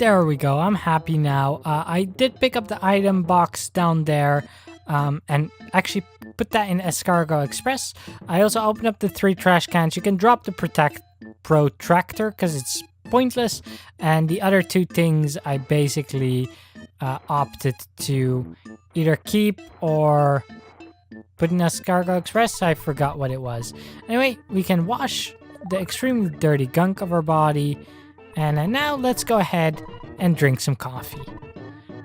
There we go. I'm happy now. I did pick up the item box down there and actually put that in Escargot Express. I also opened up the 3 trash cans. You can drop the protractor because it's pointless. And the other 2 things I basically opted to either keep or put in Escargot Express. I forgot what it was. Anyway, we can wash the extremely dirty gunk of our body. And now let's go ahead and drink some coffee.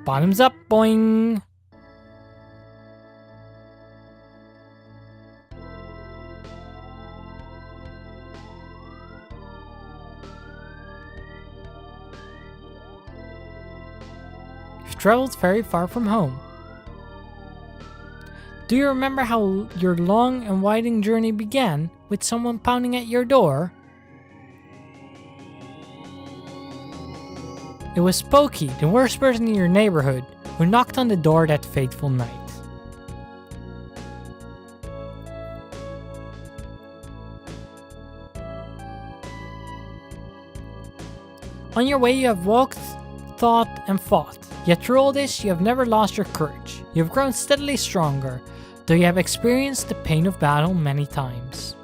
Bottoms up, boing! You've traveled very far from home. Do you remember how your long and winding journey began with someone pounding at your door? It was Spooky, the worst person in your neighborhood, who knocked on the door that fateful night. On your way you have walked, thought, and fought, yet through all this you have never lost your courage. You have grown steadily stronger, though you have experienced the pain of battle many times.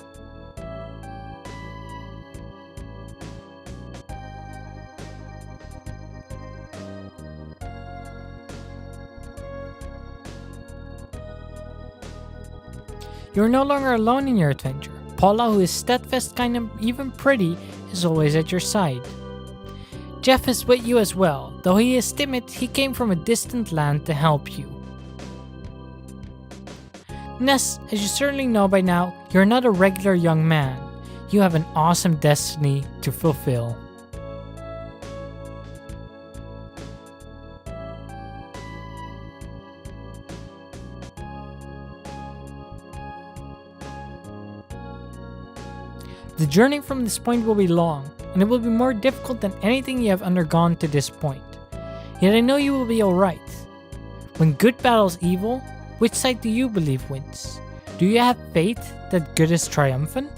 You are no longer alone in your adventure. Paula, who is steadfast, kind, and even pretty, is always at your side. Jeff is with you as well. Though he is timid, he came from a distant land to help you. Ness, as you certainly know by now, you're not a regular young man. You have an awesome destiny to fulfill. The journey from this point will be long, and it will be more difficult than anything you have undergone to this point. Yet I know you will be alright. When good battles evil, which side do you believe wins? Do you have faith that good is triumphant?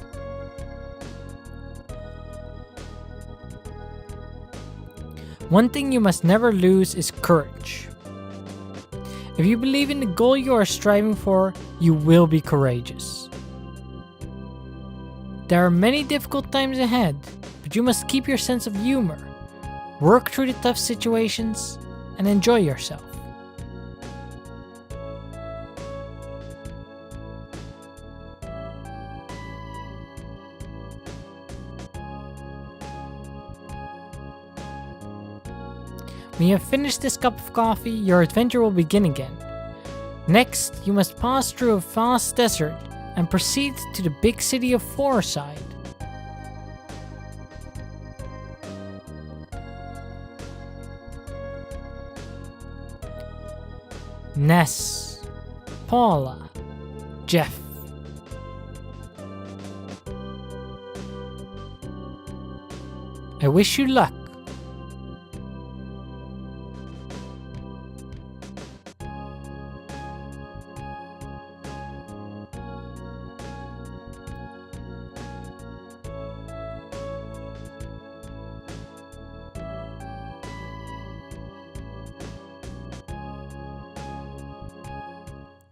One thing you must never lose is courage. If you believe in the goal you are striving for, you will be courageous. There are many difficult times ahead, but you must keep your sense of humor, work through the tough situations, and enjoy yourself. When you have finished this cup of coffee, your adventure will begin again. Next, you must pass through a vast desert and proceed to the big city of Fourside. Ness, Paula, Jeff. I wish you luck.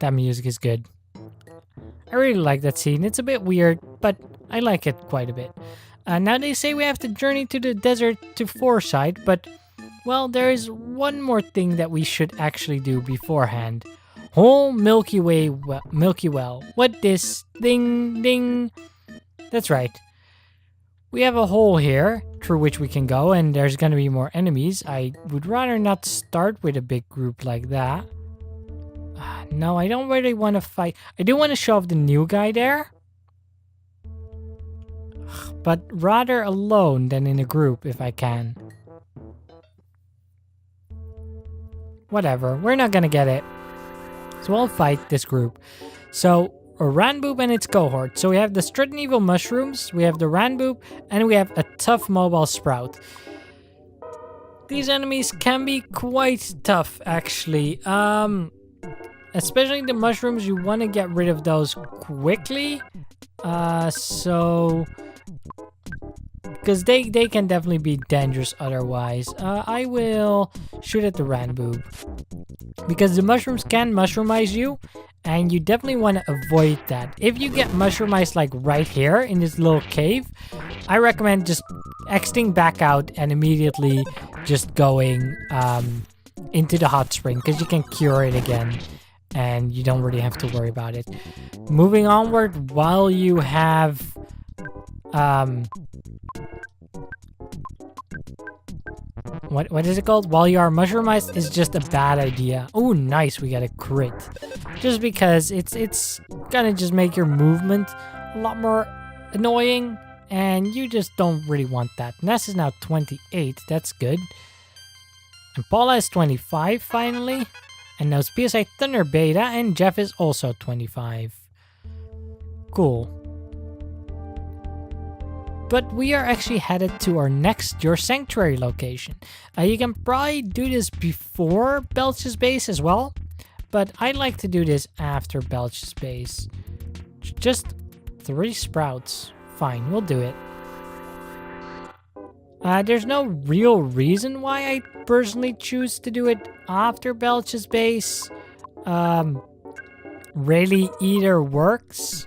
That music is good. I really like that scene. It's a bit weird, but I like it quite a bit. Now they say we have to journey to the desert to Fourside, but, well, there is one more thing that we should actually do beforehand. Whole Milky Well. What this? Ding, ding. That's right. We have a hole here through which we can go, and there's gonna be more enemies. I would rather not start with a big group like that. No, I don't really want to fight. I do want to show off the new guy there. But rather alone than in a group if I can. Whatever, we're not gonna get it. So I'll fight this group. So, a Ranboob and its cohort. So we have the Strutting Evil Mushrooms, we have the Ranboob, and we have a tough mobile Sprout. These enemies can be quite tough, actually. Especially the mushrooms, you want to get rid of those quickly. So because they can definitely be dangerous otherwise. I will shoot at the Ranboob, because the mushrooms can mushroomize you, and you definitely want to avoid that. If you get mushroomize like right here in this little cave, I recommend just exiting back out and immediately just going into the hot spring, because you can cure it again and you don't really have to worry about it. Moving onward, while you have what is it called? While you are mushroomized is just a bad idea. Oh, nice, we got a crit. Just because it's gonna just make your movement a lot more annoying, and you just don't really want that. Ness is now 28, that's good. And Paula is 25 finally. And now PSI Thunder Beta, and Jeff is also 25. Cool. But we are actually headed to our next Your Sanctuary location. You can probably do this before Belch's base as well, but I like to do this after Belch's base. Just 3 sprouts. Fine, we'll do it. There's no real reason why I personally choose to do it after Belch's base. Really either works.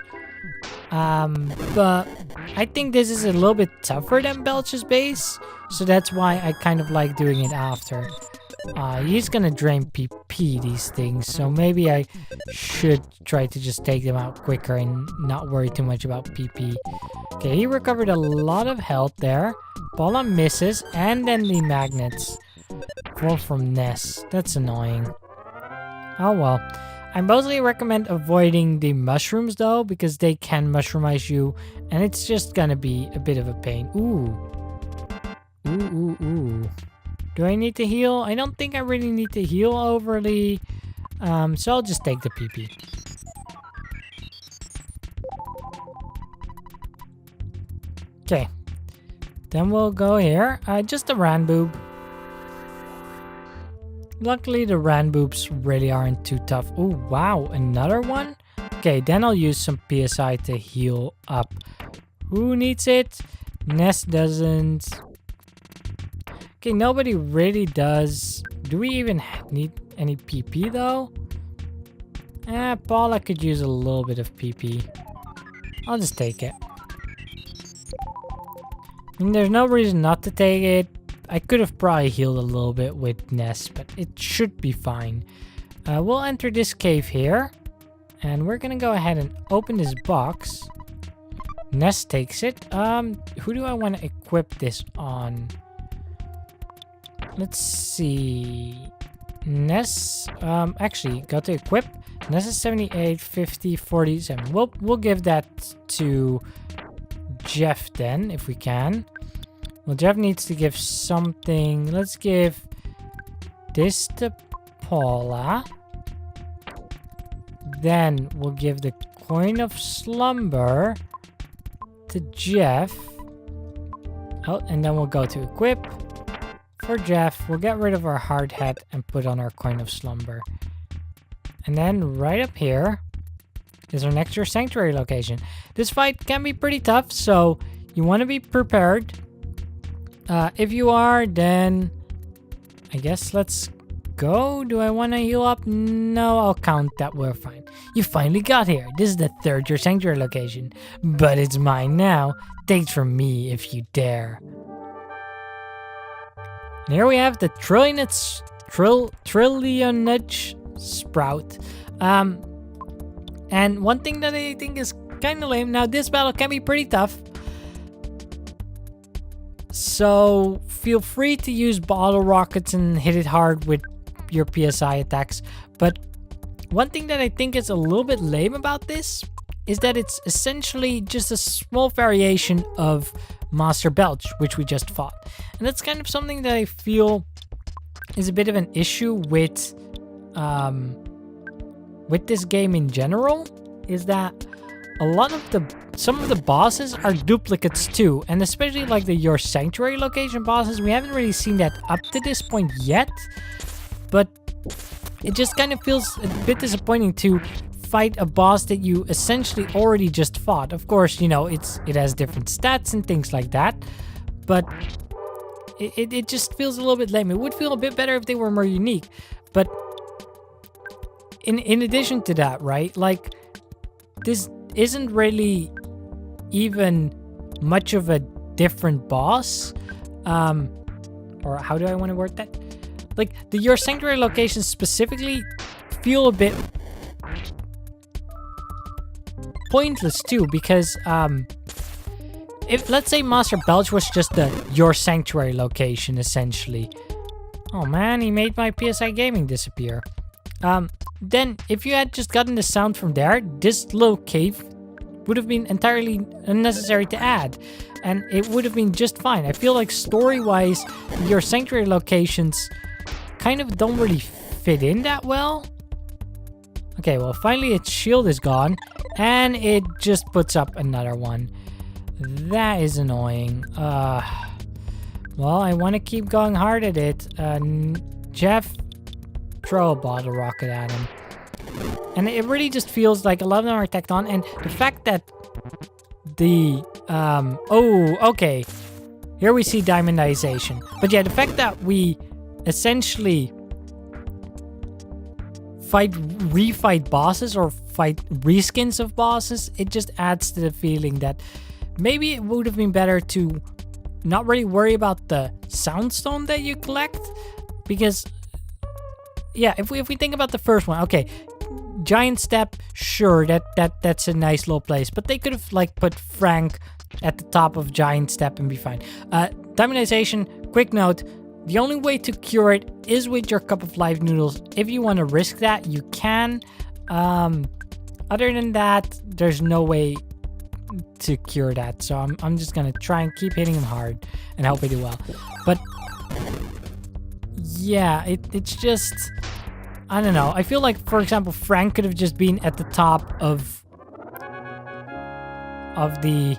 But I think this is a little bit tougher than Belch's base, so that's why I kind of like doing it after. He's gonna drain PP, these things, so maybe I should try to just take them out quicker and not worry too much about PP. Okay, he recovered a lot of health there. Paula misses, and then the magnets. 4 from Ness. That's annoying. Oh well. I mostly recommend avoiding the mushrooms though, because they can mushroomize you, and it's just gonna be a bit of a pain. Ooh. Ooh. Do I need to heal? I don't think I really need to heal overly. So I'll just take the PP. Okay. Then we'll go here. Just a Ranboob. Luckily, the Ranboobs really aren't too tough. Oh, wow. Another one? Okay, then I'll use some PSI to heal up. Who needs it? Ness doesn't. Okay, nobody really does. Do we even need any PP, though? Paula could use a little bit of PP. I'll just take it. I mean, there's no reason not to take it. I could have probably healed a little bit with Ness, but it should be fine. We'll enter this cave here. And we're gonna go ahead and open this box. Ness takes it. Who do I want to equip this on? Let's see. Ness, actually, go to equip. Ness is 78, 50, 47. We'll give that to Jeff then, if we can. Well, Jeff needs to give something. Let's give this to Paula. Then we'll give the Coin of Slumber to Jeff. Oh, and then we'll go to equip. For Jeff, we'll get rid of our hard hat and put on our Coin of Slumber. And then right up here is our next Your Sanctuary location. This fight can be pretty tough, so you want to be prepared. If you are, then I guess let's go. Do I want to heal up? No, I'll count that we're fine. You finally got here. This is the 3rd Your Sanctuary location, but it's mine now. Take it from me if you dare. And here we have the Trillionage Sprout. And one thing that I think is kind of lame. Now, this battle can be pretty tough. So feel free to use bottle rockets and hit it hard with your PSI attacks. But one thing that I think is a little bit lame about this is that it's essentially just a small variation of Master Belch, which we just fought. And that's kind of something that I feel is a bit of an issue with this game in general, is that some of the bosses are duplicates too, and especially like the Your Sanctuary location bosses, we haven't really seen that up to this point yet, but it just kind of feels a bit disappointing to fight a boss that you essentially already just fought. Of course, you know, it has different stats and things like that, but it just feels a little bit lame. It would feel a bit better if they were more unique. But in addition to that, right, like, this isn't really even much of a different boss. Or how do I want to word that? Like, your sanctuary locations specifically feel a bit pointless too, because if, let's say, Master Belch was just your sanctuary location, essentially. Oh man, he made my PSI Gaming disappear. Then if you had just gotten the sound from there, this little cave would have been entirely unnecessary to add, and it would have been just fine. I feel like story-wise, your sanctuary locations kind of don't really fit in that well. Okay, well, finally its shield is gone, and it just puts up another one. That is annoying. Well, I want to keep going hard at it. Jeff, throw a bottle rocket at him. And it really just feels like a lot of them are tacked on, and the fact that oh, okay. Here we see diamondization. But yeah, the fact that we essentially refight bosses or fight reskins of bosses, it just adds to the feeling that maybe it would have been better to not really worry about the soundstone that you collect, because yeah, if we think about the first one, okay, giant step, sure, that's a nice little place, but they could have like put Frank at the top of giant step and be fine. Diamondization, quick note, the only way to cure it is with your cup of life noodles. If you want to risk that, you can. Other than that, there's no way to cure that, so I'm just gonna try and keep hitting him hard and hope I do well. But yeah, it's just, I don't know. I feel like, for example, Frank could have just been at the top of the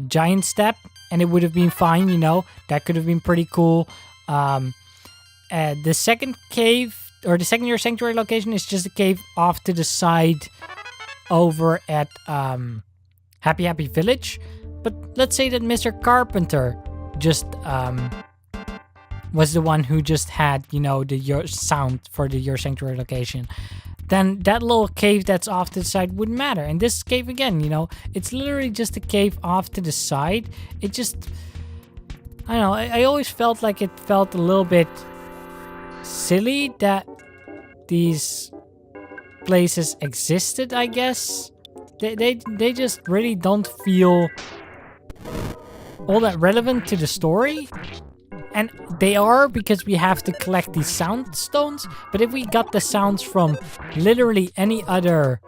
giant step, and it would have been fine, you know. That could have been pretty cool. The second cave, or the second sanctuary location, is just a cave off to the side over at Happy Happy Village. But let's say that Mr. Carpenter just was the one who just had, you know, your sound for your sanctuary location. Then that little cave that's off to the side wouldn't matter. And this cave, again, you know, it's literally just a cave off to the side. It just, I don't know, I always felt like it felt a little bit silly that these places existed, I guess. They just really don't feel all that relevant to the story. And they are, because we have to collect these sound stones. But if we got the sounds from literally any other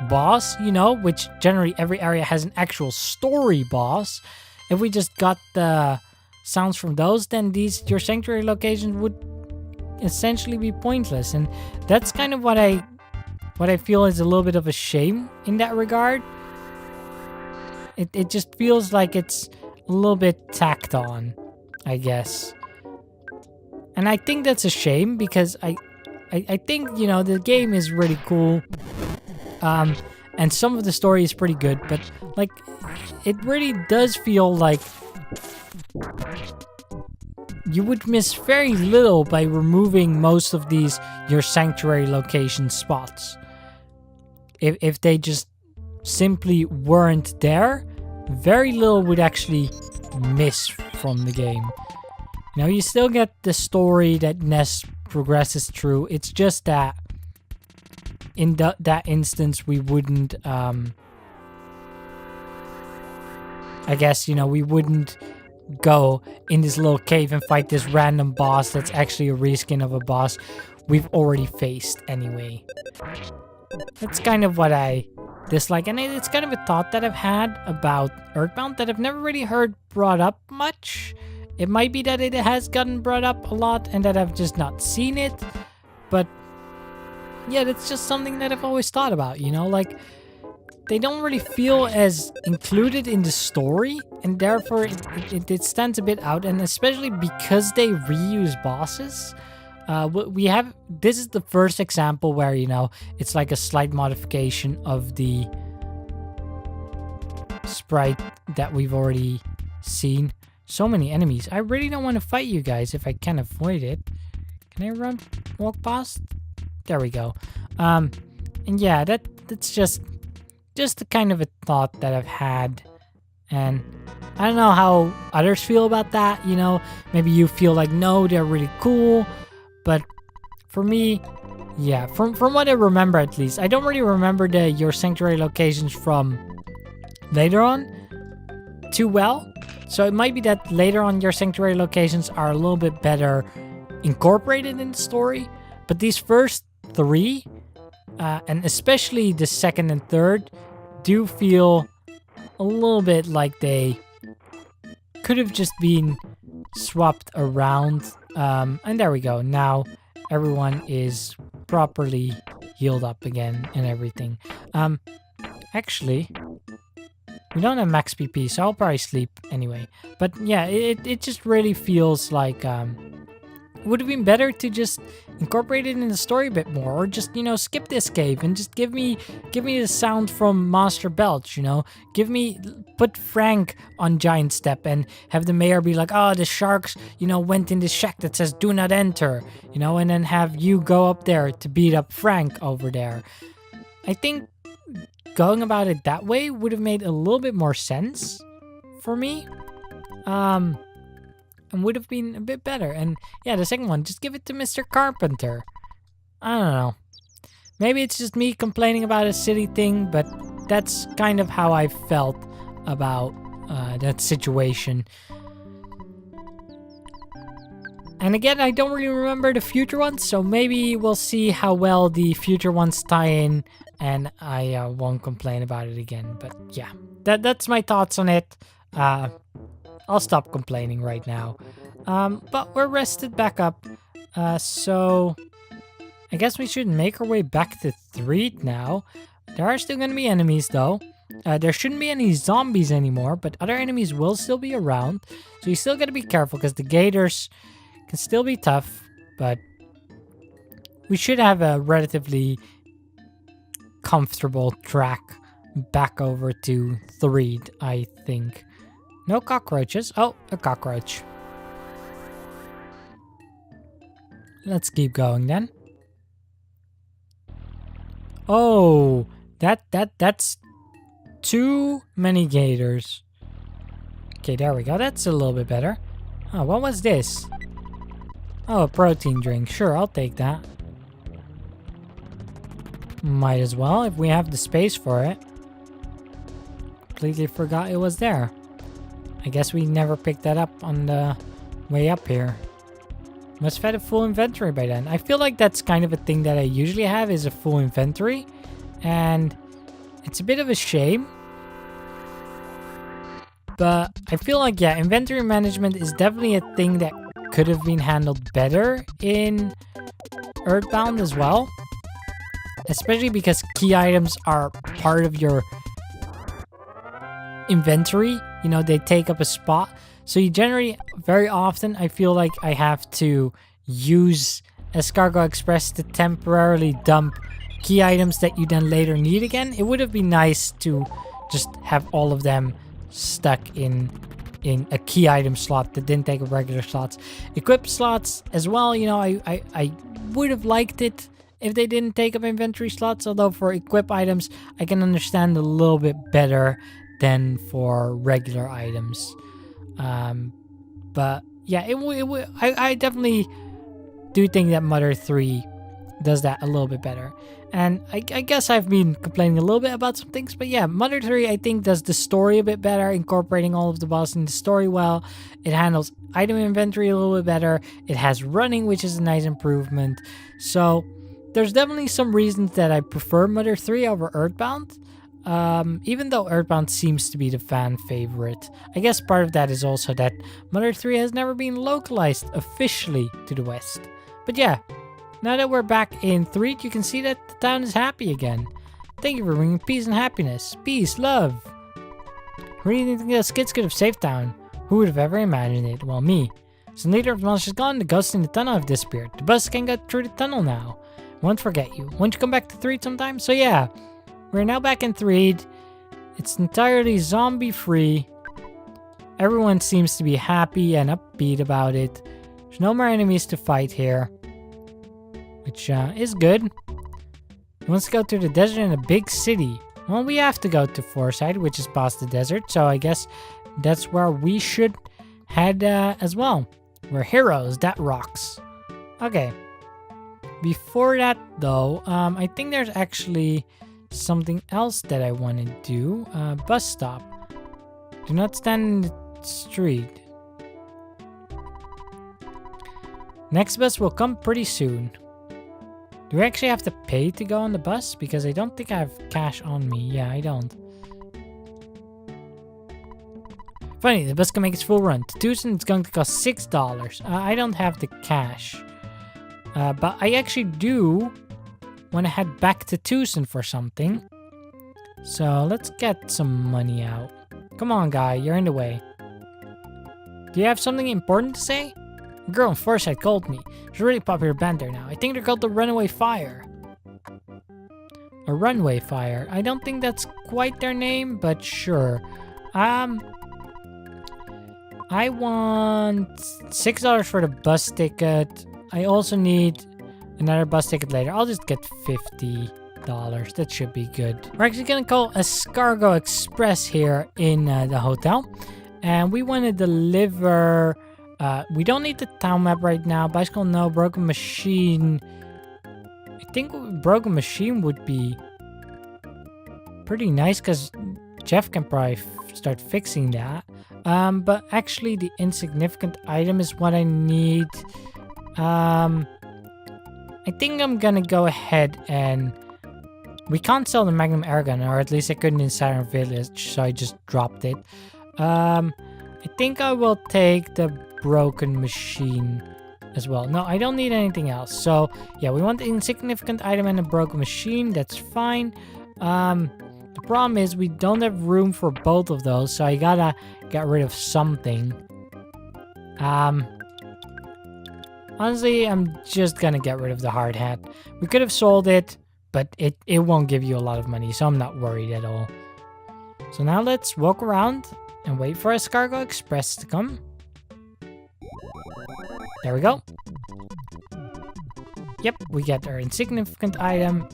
boss, you know, which generally every area has an actual story boss. If we just got the sounds from those, then your sanctuary locations would essentially be pointless. And that's kind of what I feel is a little bit of a shame in that regard. It just feels like it's a little bit tacked on, I guess. And I think that's a shame, because I think, you know, the game is really cool. And some of the story is pretty good, but like, it really does feel like you would miss very little by removing most of your sanctuary location spots. If they just simply weren't there, very little would actually miss from the game. Now, you still get the story that Ness progresses through. It's just that in that instance, we wouldn't, I guess, you know, we wouldn't go in this little cave and fight this random boss that's actually a reskin of a boss we've already faced anyway. That's kind of what I dislike, and it's kind of a thought that I've had about EarthBound that I've never really heard brought up much. It might be that it has gotten brought up a lot and that I've just not seen it, but yeah, that's just something that I've always thought about, you know, like, they don't really feel as included in the story, and therefore it stands a bit out, and especially because they reuse bosses. This is the first example where, you know, it's like a slight modification of the sprite that we've already scene. So many enemies. I really don't want to fight you guys if I can avoid it. Can I walk past? There we go. And yeah, that's just the kind of a thought that I've had. And I don't know how others feel about that, you know. Maybe you feel like, no, they're really cool. But for me, yeah, from what I remember at least, I don't really remember your sanctuary locations from later on too well. So it might be that later on your sanctuary locations are a little bit better incorporated in the story. But these first 3, and especially the second and third, do feel a little bit like they could have just been swapped around. And there we go. Now everyone is properly healed up again and everything. Actually, we don't have max PP, so I'll probably sleep anyway. But yeah, it just really feels like it would have been better to just incorporate it in the story a bit more, or just, you know, skip this cave and just give me the sound from Master Belch, you know. Put Frank on Giant Step and have the mayor be like, oh, the sharks, you know, went in this shack that says do not enter, you know, and then have you go up there to beat up Frank over there. I think going about it that way would have made a little bit more sense for me. And would have been a bit better. And yeah, the second one, just give it to Mr. Carpenter. I don't know. Maybe it's just me complaining about a silly thing, but that's kind of how I felt about that situation. And again, I don't really remember the future ones, so maybe we'll see how well the future ones tie in, and I won't complain about it again. But yeah, that's my thoughts on it. I'll stop complaining right now. But we're rested back up. So I guess we should make our way back to Threed now. There are still going to be enemies though. There shouldn't be any zombies anymore, but other enemies will still be around. So you still got to be careful because the gators can still be tough. But we should have a relatively comfortable track back over to Threed, I think. No cockroaches. Oh, a cockroach. Let's keep going then. Oh, that's too many gators. Okay, there we go. That's a little bit better. Oh, what was this? Oh, a protein drink. Sure, I'll take that. Might as well if we have the space for it. Completely forgot it was there. I guess we never picked that up on the way up here. Must have had a full inventory by then. I feel like that's kind of a thing that I usually have, is a full inventory. And it's a bit of a shame. But I feel like, yeah, inventory management is definitely a thing that could have been handled better in EarthBound as well. Especially because key items are part of your inventory. You know, they take up a spot. So you generally, very often, I feel like I have to use Escargot Express to temporarily dump key items that you then later need again. It would have been nice to just have all of them stuck in a key item slot that didn't take up regular slots. Equip slots as well, you know, I would have liked it if they didn't take up inventory slots. Although for equip items, I can understand a little bit better than for regular items. But yeah, I definitely do think that Mother 3 does that a little bit better. And I guess I've been complaining a little bit about some things, but yeah, Mother 3 I think does the story a bit better, incorporating all of the bosses in the story well. It handles item inventory a little bit better. It has running, which is a nice improvement. So there's definitely some reasons that I prefer Mother 3 over EarthBound. Even though EarthBound seems to be the fan favorite. I guess part of that is also that Mother 3 has never been localized officially to the west. But yeah, now that we're back in Threed, you can see that the town is happy again. Thank you for bringing peace and happiness. Peace, love. Really think those kids could have saved town. Who would have ever imagined it? Well, me. Since the leader of the monsters is gone, the ghosts in the tunnel have disappeared. The bus can't get through the tunnel now. Won't forget you. Won't you come back to Threed sometime? So yeah, we're now back in Threed. It's entirely zombie free. Everyone seems to be happy and upbeat about it. There's no more enemies to fight here, which is good. He wants to go to the desert in a big city. Well, we have to go to Foresight, which is past the desert, so I guess that's where we should head as well. We're heroes, that rocks. Okay. Before that, though, I think there's actually something else that I want to do. Bus stop. Do not stand in the street. Next bus will come pretty soon. Do we actually have to pay to go on the bus? Because I don't think I have cash on me. Yeah, I don't. Funny, the bus can make its full run. To Tucson, it's going to cost $6. I don't have the cash. But I actually do want to head back to Tucson for something. So let's get some money out. Come on, guy, you're in the way. Do you have something important to say? A girl in Foresight called me. She's a really popular band there now. I think they're called the Runaway Fire. A Runway Fire. I don't think that's quite their name, but sure. I want $6 for the bus ticket. I also need another bus ticket later. I'll just get $50. That should be good. We're actually gonna call Escargot Express here in the hotel. And we want to deliver... we don't need the town map right now. Bicycle, no. Broken machine. I think broken machine would be pretty nice because Jeff can probably start fixing that. But actually the insignificant item is what I need. I think I'm gonna go ahead and... We can't sell the Magnum Airgun, or at least I couldn't in Saturn Village, so I just dropped it. I think I will take the broken machine as well. No, I don't need anything else. So, yeah, we want the insignificant item and a broken machine. That's fine. The problem is we don't have room for both of those, so I gotta get rid of something. Honestly, I'm just gonna get rid of the hard hat. We could have sold it, but it won't give you a lot of money, so I'm not worried at all. So now let's walk around and wait for Escargot Express to come. There we go. Yep, we get our insignificant item.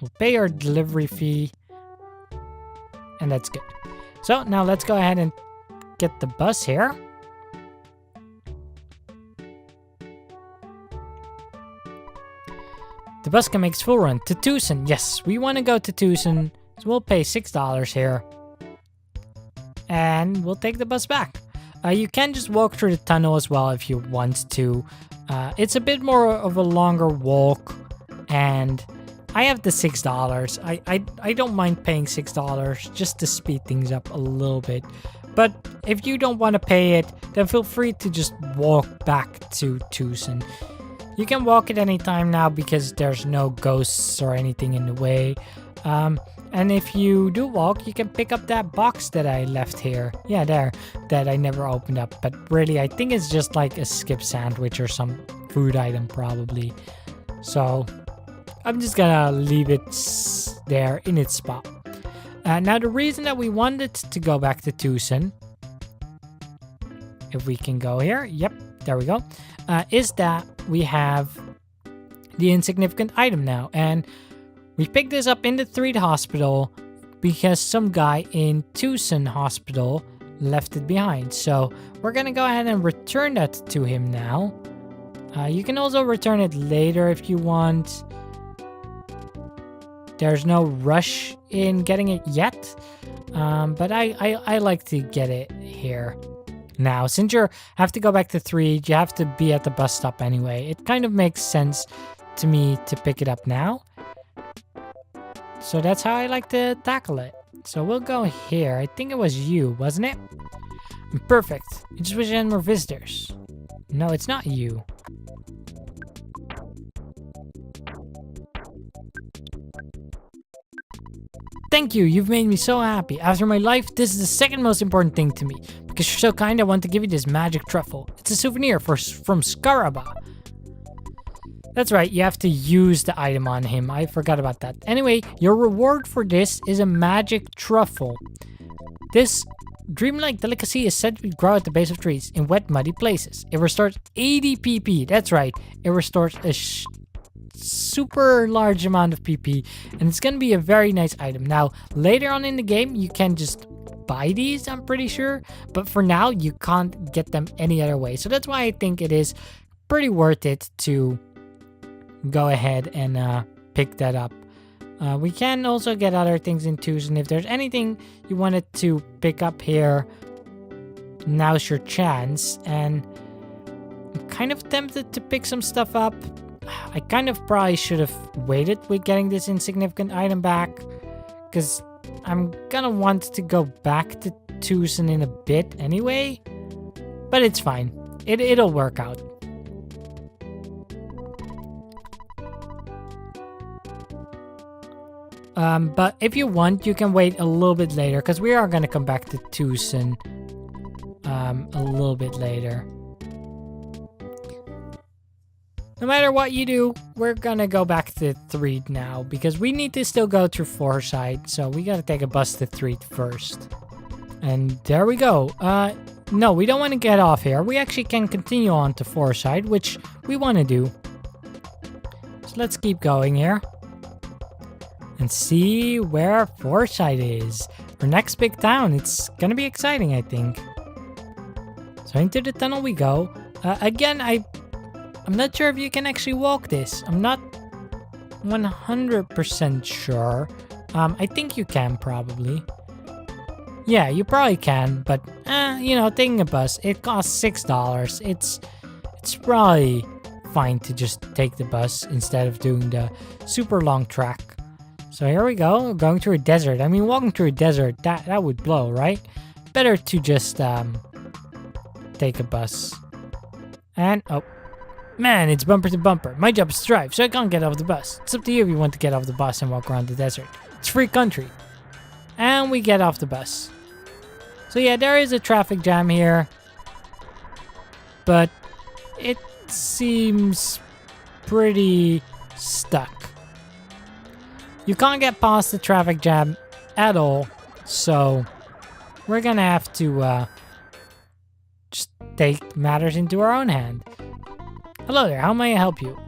We'll pay our delivery fee. And that's good. So now let's go ahead and get the bus here. The bus can make its full run to Tucson. Yes, we want to go to Tucson. So we'll pay $6 here. And we'll take the bus back. You can just walk through the tunnel as well if you want to. It's a bit more of a longer walk. And I have the $6. I don't mind paying $6 just to speed things up a little bit. But if you don't want to pay it, then feel free to just walk back to Tucson. You can walk at any time now because there's no ghosts or anything in the way. And if you do walk, you can pick up that box that I left here. Yeah, there. That I never opened up. But really, I think it's just like a skip sandwich or some food item probably. So I'm just gonna leave it there in its spot. Now, the reason that we wanted to go back to Tucson, if we can go here. Yep, there we go. Is that we have the insignificant item now. And we picked this up in the 3rd hospital because some guy in Tucson Hospital left it behind. So we're going to go ahead and return that to him now. You can also return it later if you want. There's no rush in getting it yet. But I like to get it here. Now, since you have to go back to 3, you have to be at the bus stop anyway. It kind of makes sense to me to pick it up now. So that's how I like to tackle it. So we'll go here. I think it was you, wasn't it? Perfect. I just wish I had more visitors. No, it's not you. Thank you, you've made me so happy. After my life, this is the 2nd most important thing to me. Because you're so kind, I want to give you this magic truffle. It's a souvenir from Scaraba. That's right, you have to use the item on him. I forgot about that. Anyway, your reward for this is a magic truffle. This Dreamlike delicacy is said to grow at the base of trees in wet, muddy places. It restores 80 PP. That's right. It restores a super large amount of PP, and it's gonna be a very nice item. Now, later on in the game, you can just buy these, I'm pretty sure, but for now, you can't get them any other way. So that's why I think it is pretty worth it to go ahead and pick that up. We can also get other things in twos, and if there's anything you wanted to pick up here, now's your chance. And I'm kind of tempted to pick some stuff up. I kind of probably should have waited with getting this insignificant item back, because I'm gonna want to go back to Tucson in a bit anyway, but it's fine. It'll work out. But if you want, you can wait a little bit later, because we are gonna come back to Tucson a little bit later. No matter what you do, we're gonna go back to Threed now, because we need to still go through Foresight, so we gotta take a bus to Threed first. And there we go. No, we don't want to get off here. We actually can continue on to Foresight, which we want to do. So let's keep going here. And see where Foresight is. Our next big town. It's gonna be exciting, I think. So into the tunnel we go. Again, I'm not sure if you can actually walk this. I'm not 100% sure. I think you can probably. Yeah, you probably can, but you know, taking a bus, it costs $6. It's probably fine to just take the bus instead of doing the super long track. So here we go, going through a desert. I mean, walking through a desert, that would blow, right? Better to just take a bus. And oh. Man, it's bumper to bumper. My job is to drive, so I can't get off the bus. It's up to you if you want to get off the bus and walk around the desert. It's free country. And we get off the bus. So yeah, there is a traffic jam here. But it seems pretty stuck. You can't get past the traffic jam at all. So we're gonna have to just take matters into our own hand. Hello there, how may I help you?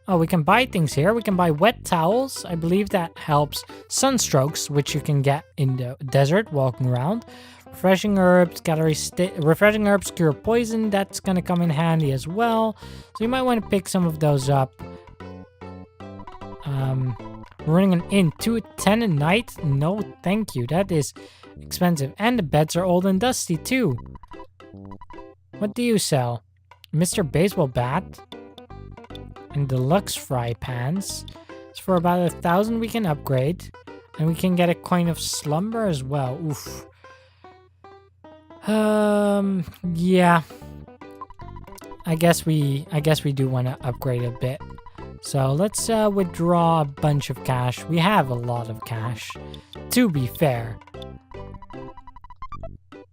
Oh, we can buy things here. We can buy wet towels. I believe that helps sunstrokes, which you can get in the desert walking around. Refreshing herbs, refreshing herbs cure poison. That's gonna come in handy as well. So you might want to pick some of those up. We're running an inn 2:10 at night. No, thank you. That is expensive, and the beds are old and dusty too. What do you sell? Mr. Baseball Bat and deluxe fry pans. So for about 1,000 we can upgrade, and we can get a coin of slumber as well. Oof. Yeah. I guess we do want to upgrade a bit. So let's withdraw a bunch of cash. We have a lot of cash. To be fair,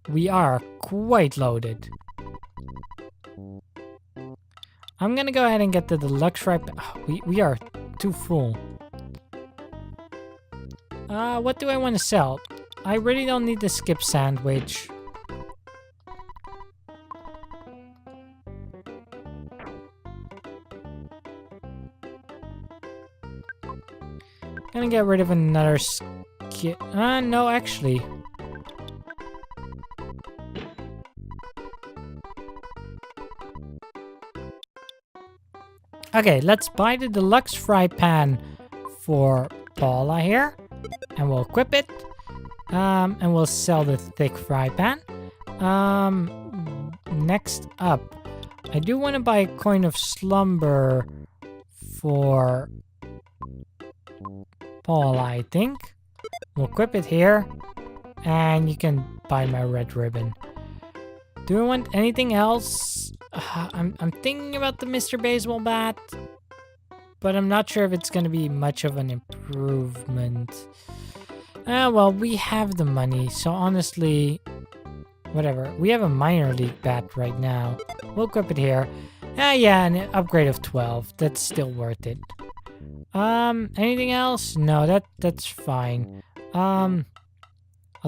we are quite loaded. I'm gonna go ahead and get the deluxe fry. We are too full. What do I want to sell? I really don't need the skip sandwich. Gonna get rid of another skip. No, actually. Okay, let's buy the deluxe fry pan for Paula here. And we'll equip it. And we'll sell the thick fry pan. Next up, I do want to buy a coin of slumber for Paula, I think. We'll equip it here. And you can buy my red ribbon. Do I want anything else? I'm thinking about the Mr. Baseball Bat, but I'm not sure if it's going to be much of an improvement. Well, we have the money, so honestly, whatever. We have a minor league bat right now. We'll equip it here. Yeah, an upgrade of 12. That's still worth it. Anything else? No, that's fine. I'll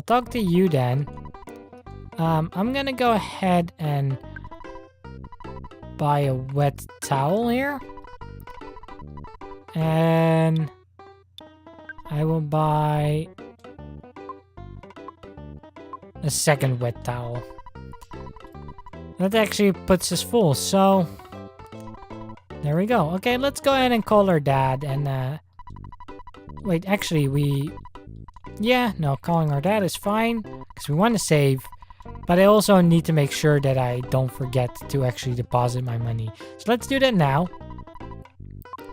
talk to you then. I'm gonna go ahead and buy a wet towel here. And I will buy a second wet towel. That actually puts us full, so there we go. Okay, let's go ahead and call our dad and wait, actually calling our dad is fine because we want to save, but I also need to make sure that I don't forget to actually deposit my money. So let's do that now.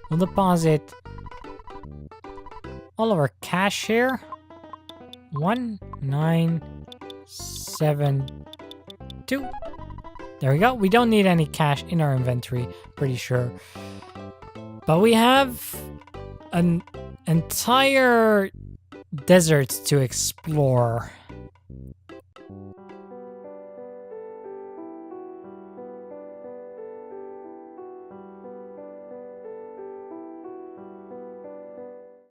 We'll deposit all of our cash here. 1972. There we go. We don't need any cash in our inventory, pretty sure. But we have an entire desert to explore.